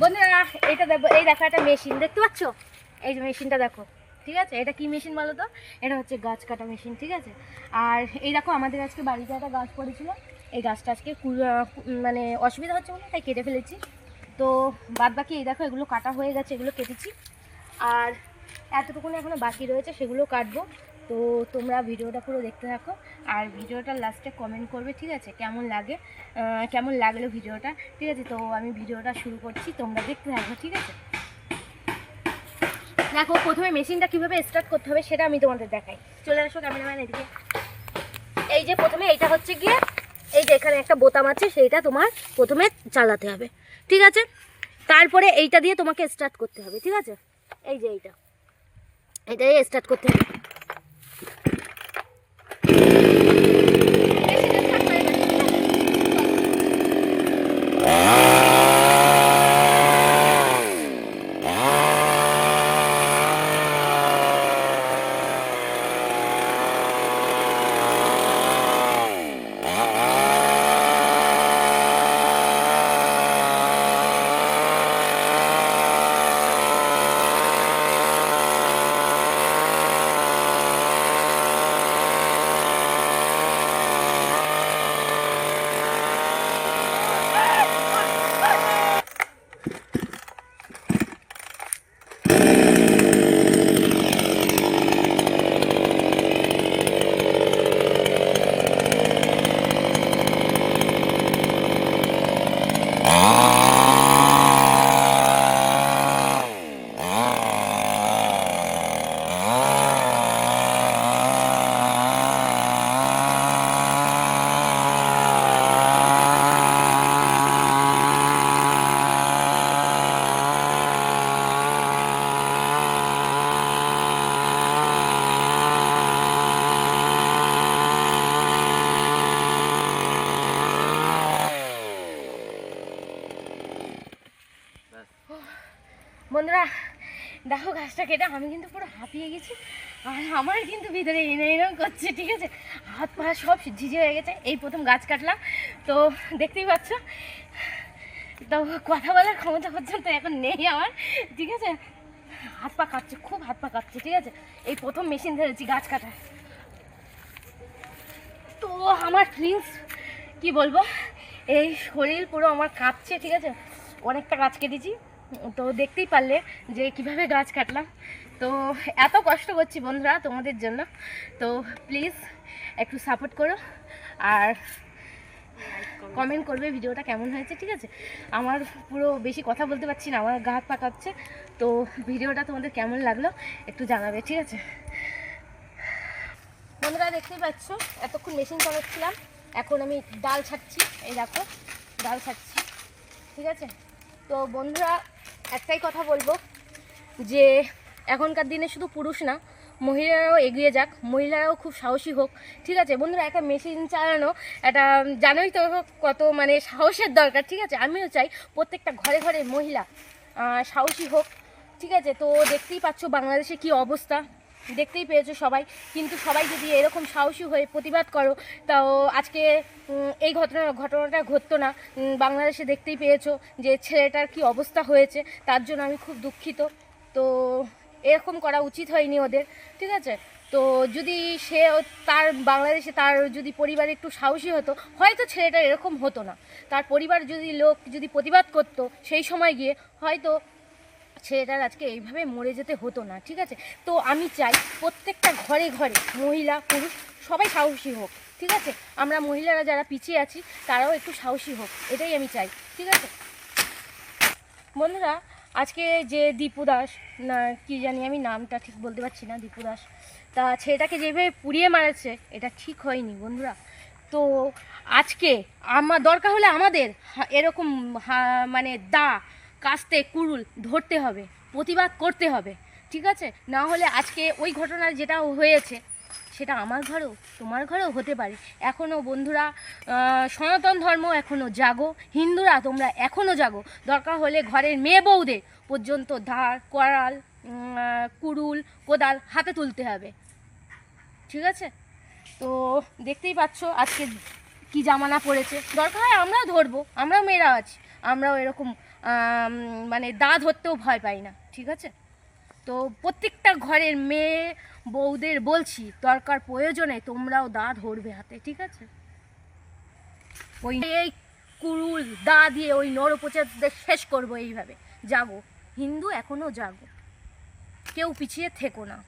বন্ধুরা এইটা দেখো, এই দেখো একটা মেশিন দেখতে পাচ্ছ, এই যে মেশিনটা দেখো, ঠিক আছে। এটা কি মেশিন বলো তো? এটা হচ্ছে গাছ কাটা মেশিন, ঠিক আছে। আর এই দেখো আমাদের আজকে বাড়িতে একটা গাছ পড়েছিল, এই গাছটা আজকে মানে অসুবিধা হচ্ছে বলে তাই কেটে ফেলেছি। তো বাদ বাকি এই দেখো এগুলো কাটা হয়ে গেছে, এগুলো কেটেছি। আর এতটুকুনি এখনও বাকি রয়েছে, সেগুলো কাটবো। তো তোমরা ভিডিওটা পুরো দেখতে থাকো, আর ভিডিওটা লাস্টে কমেন্ট করবে, ঠিক আছে, কেমন লাগলো ভিডিওটা, ঠিক আছে। তো আমি ভিডিওটা শুরু করছি, তোমরা দেখতে থাকো, ঠিক আছে। দেখো প্রথমে মেশিনটা কীভাবে স্টার্ট করতে হবে সেটা আমি তোমাদের দেখাই। চলে আসো ক্যামেরাম্যান এদিকে। এই যে প্রথমে এইটা হচ্ছে গিয়ে, এই যে এখানে একটা বোতাম আছে, সেইটা তোমার প্রথমে চালাতে হবে, ঠিক আছে। তারপরে এইটা দিয়ে তোমাকে স্টার্ট করতে হবে, ঠিক আছে। এই যে এইটা দিয়ে স্টার্ট করতে হবে। বন্ধুরা দেখো গাছটা কেটে আমি কিন্তু পুরো হাঁপিয়ে গেছি, আর আমার কিন্তু ভিতরে এরকম করছে, ঠিক আছে। হাত পা সব ঝিঝে হয়ে গেছে, এই প্রথম গাছ কাটলাম। তো দেখতেই পাচ্ছ, তো কথা বলার ক্ষমতা পর্যন্ত এখন নেই আমার, ঠিক আছে। হাত পা কাটছে, খুব হাত পা কাটছে, ঠিক আছে। এই প্রথম মেশিন ধরেছি গাছ কাটা। তো আমার ফিলিংস কি বলবো, এই শরীর পুরো আমার কাঁপছে, ঠিক আছে। অনেকটা গাছ কেটেছি, তো দেখতেই পারলে যে কিভাবে গাছ কাটলাম। তো এত কষ্ট করছি বন্ধুরা তোমাদের জন্য, তো প্লিজ একটু সাপোর্ট করো, আর কমেন্ট করবে ভিডিওটা কেমন হয়েছে, ঠিক আছে। আমার পুরো বেশি কথা বলতে পারছি না, আমার গা হাত পা কাঁপছে। তো ভিডিওটা তোমাদের কেমন লাগলো একটু জানাবে, ঠিক আছে। বন্ধুরা দেখতেই পাচ্ছ এতক্ষণ মেশিন চালাচ্ছিলাম, এখন আমি ডাল ছাড়ছি, এই দেখো ডাল ছাড়ছি, ঠিক আছে। তো বন্ধুরা একটাই কথা বলবো যে এখনকার দিনে শুধু পুরুষ না, মহিলারাও এগিয়ে যাক, মহিলারাও খুব সাহসী হোক, ঠিক আছে। বন্ধুরা একটা মেশিন চালানো একটা জানোই তো কত মানে সাহসের দরকার, ঠিক আছে। আমিও চাই প্রত্যেকটা ঘরে ঘরে মহিলা সাহসী হোক, ঠিক আছে। তো দেখতেই পাচ্ছ বাংলাদেশে কি অবস্থা, দেখতেই পেয়েছো সবাই। কিন্তু সবাই যদি এরকম সাহসী হয়ে প্রতিবাদ করো, তাও আজকে এই ঘটনাটা ঘটতো না। বাংলাদেশে দেখতেই পেয়েছো যে ছেলেটার কি অবস্থা হয়েছে, তার জন্য আমি খুব দুঃখিত। তো এরকম করা উচিত হয়নি ওদের, ঠিক আছে। তো যদি সে তার বাংলাদেশে তার যদি পরিবার একটু সাহসী হতো, হয়তো ছেলেটা এরকম হতো না। তার পরিবার যদি প্রতিবাদ করতো সেই সময় গিয়ে, হয়তো ছেলেটার আজকে এইভাবে মরে যেতে হতো না, ঠিক আছে। তো আমি চাই প্রত্যেকটা ঘরে ঘরে মহিলা পুরুষ সবাই সাহসী হোক, ঠিক আছে। আমরা মহিলারা যারা পিছিয়ে আছি তারাও একটু সাহসী হোক, এটাই আমি চাই, ঠিক আছে। বন্ধুরা আজকে যে দীপু দাস, না কি জানি আমি নামটা ঠিক বলতে পারছি না, দীপু দাস, তা ছেলেটাকে যেভাবে পুড়িয়ে মারাচ্ছে এটা ঠিক হয়নি বন্ধুরা। তো আজকে দরকার হলে আমাদের এরকম মানে কাস্তে কুড়ুল ধরতে হবে, প্রতিবাদ করতে হবে, ঠিক আছে। না হলে আজকে ওই ঘটনা যেটা হয়েছে সেটা আমার ঘরেও তোমার ঘরেও হতে পারে। এখনও বন্ধুরা সনাতন ধর্ম এখনও জাগো, হিন্দুরা তোমরা এখনও জাগো। দরকার হলে ঘরের মেয়ে বউদের পর্যন্ত করাল কুড়ুল কোদাল হাতে তুলতে হবে, ঠিক আছে। তো দেখতেই পাচ্ছ আজকে কি জামানা পড়েছে, দরকার হয় আমরাও ধরবো, আমরাও মেয়েরা আছি, আমরাও এরকম মানে দা ধরতেও ভয় পাই না, ঠিক আছে? তো প্রত্যেকটা ঘরের মেয়ে বউদের বলছি, দরকার প্রয়োজনে তোমরাও দা ধরবে হাতে, ঠিক আছে? ওই এই কুড়ুল দা দিয়ে ওই নরপোচাদের শেষ করবো এইভাবে। জাগো হিন্দু, এখনও জাগো, কেউ পিছিয়ে থেকো না।